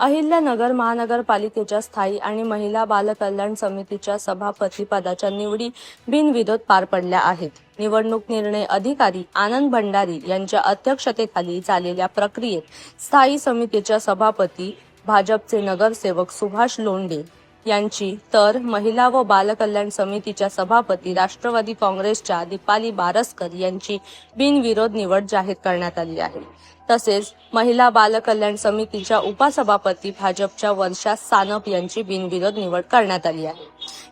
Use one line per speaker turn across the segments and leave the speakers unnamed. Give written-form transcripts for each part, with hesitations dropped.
अहिल्यानगर महानगरपालिकेच्या स्थायी आणि महिला बाल कल्याण समितीच्या सभापती पदाच्या निवडी बिनविरोध पार पडल्या आहेत. निवडणूक निर्णय अधिकारी आनंद भंडारी यांच्या अध्यक्षतेखाली झालेल्या प्रक्रियेत स्थायी समितीच्या सभापती भाजपचे नगरसेवक सुभाष लोंढे यांची तर महिला व बाल कल्याण समितीच्या सभापती राष्ट्रवादी काँग्रेसच्या दीपाली बारस्कर यांची बिनविरोध निवड जाहीर करण्यात आली आहे. तसेच महिला बाल कल्याण समितीच्या उपसभापती भाजपच्या वर्षा सानप यांची बिनविरोध निवड करण्यात आली आहे.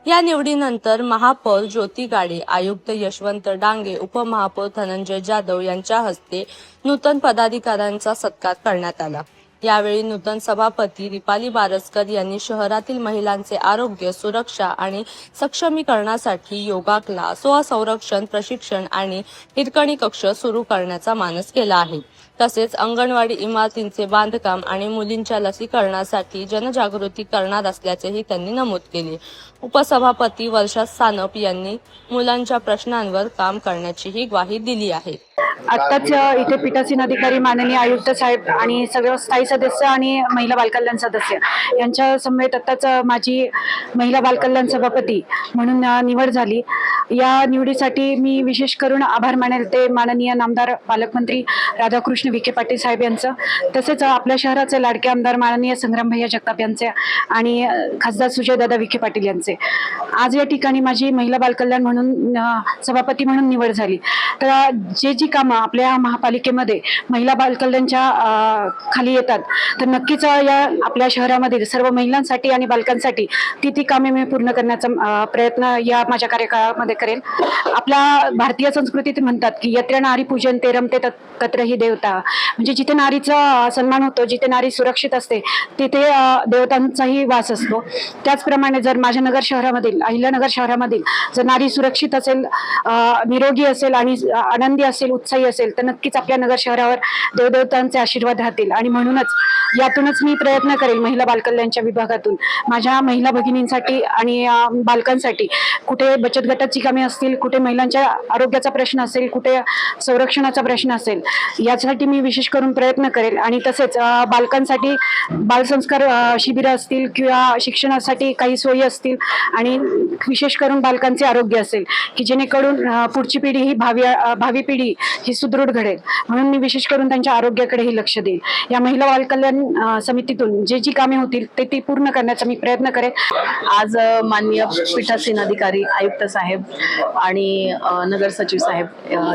या निवडीनंतर महापौर ज्योती गाडे, आयुक्त यशवंत डांगे, उपमहापौर धनंजय जाधव यांच्या हस्ते नूतन पदाधिकाऱ्यांचा सत्कार करण्यात आला. यावेळी नूतन सभापती दीपाली बारस्कर यांनी शहरातील महिलांचे आरोग्य, सुरक्षा आणि सक्षमीकरणासाठी योगा क्लास, स्वसंरक्षण प्रशिक्षण आणि हिरकणी कक्ष सुरू करण्याचा मानस केला आहे. तसेच अंगणवाडी इमारतींचे बांधकाम आणि मुलींच्या लसीकरणासाठी जनजागृती करणार असल्याचेही त्यांनी नमूद केले. उपसभापती वर्षा सानप यांनी मुलांच्या प्रश्नांवर काम करण्याचीही ग्वाही दिली आहे.
आत्ताच इथे पीठासीन अधिकारी माननीय आयुक्त साहेब आणि सगळे स्थायी सदस्य आणि महिला बालकल्याण सदस्य यांच्या समवेत आत्ताच माझी महिला बालकल्याण सभापती म्हणून निवड झाली. या निवडीसाठी मी विशेष करून आभार मानेल ते माननीय नामदार पालकमंत्री राधाकृष्ण विखे पाटील साहेब यांचं, तसेच आपल्या शहराचे लाडके आमदार माननीय संग्राम भैया जगताप यांचे आणि खासदार सुजयदादा विखे पाटील यांचे. आज या ठिकाणी माझी महिला बालकल्याण म्हणून सभापती म्हणून निवड झाली. तर जी कामं आपल्या महापालिकेमध्ये महिला बालकल्याणच्या खाली येतात, तर नक्कीच या आपल्या शहरामध्ये सर्व महिलांसाठी आणि बालकांसाठी ती कामे मी पूर्ण करण्याचा प्रयत्न या माझ्या कार्यकाळामध्ये करेल. आपल्या भारतीय संस्कृतीत म्हणतात की यत्र नारी पूजन ते रमते तत्र ही देवता, म्हणजे जिथे नारीचा सन्मान होतो, जिथे नारी सुरक्षित असते, तिथे देवतांचाही वास असतो. त्याचप्रमाणे जर माझ्या नगर शहरामधील, अहिल्यानगर शहरामधील जर नारी सुरक्षित असेल, निरोगी असेल आणि आनंदी असेल, उत्साही असेल, तर नक्कीच आपल्या नगर शहरावर देवदेवतांचे आशीर्वाद राहतील. आणि म्हणूनच यातूनच मी प्रयत्न करेल महिला बालकल्याणच्या विभागातून माझ्या महिला भगिनींसाठी आणि बालकांसाठी कुठे बचत गटाची कामे असतील, कुठे महिलांच्या आरोग्याचा प्रश्न असेल, कुठे संरक्षणाचा प्रश्न असेल, यासाठी मी विशेष करून प्रयत्न करेल. आणि तसेच बालकांसाठी बालसंस्कार शिबिरं असतील किंवा शिक्षणासाठी काही सोयी असतील आणि विशेष करून बालकांचे आरोग्य असेल की जेणेकरून पुढची पिढी ही भावी पिढी ही सुदृढ घडेल, म्हणून मी विशेष करून त्यांच्या आरोग्याकडेही लक्ष देईल. या महिला बालकल्याण समितीतून जी कामे होतील ती पूर्ण करण्याचा मी प्रयत्न करेन.
आज माननीय पीठासीन अधिकारी आयुक्त साहेब आणि नगर सचिव साहेब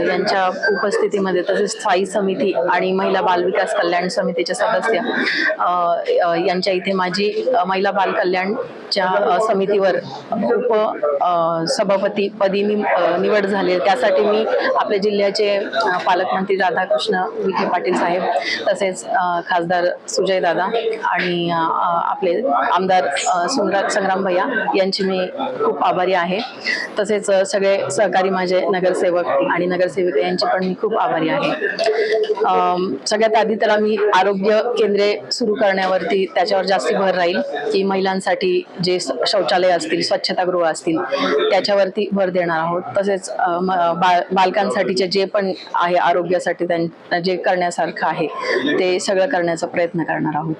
यांच्या उपस्थितीमध्ये, तसेच स्थायी समिती आणि महिला बालविकास कल्याण समितीचे सदस्य यांच्या इथे माझी महिला बाल कल्याणच्या समितीवर सभापती पदी निवड झाली. त्यासाठी मी आपल्या जिल्ह्याचे पालकमंत्री राधाकृष्ण विखे पाटील साहेब, तसेच खासदार सुजयदादा आणि आपले आमदार संग्राम भैया यांची मी खूप आभारी आहे. तसेच सगळे सहकारी माझे नगरसेवक आणि नगरसेविका यांचे पण मी खूप आभारी आहे. सगळ्यात आधी तर आम्ही आरोग्य केंद्रे सुरू करण्यावरती त्याच्यावर जास्ती भर राहील की महिलांसाठी जे शौचालय असतील, स्वच्छतागृह असतील, त्याच्यावरती भर देणार आहोत. तसेच बालकांसाठीचे जे पण आहे आरोग्यासाठी त्यांना जे करण्यासारखं आहे ते सगळं करण्याचा प्रयत्न करणार आहोत.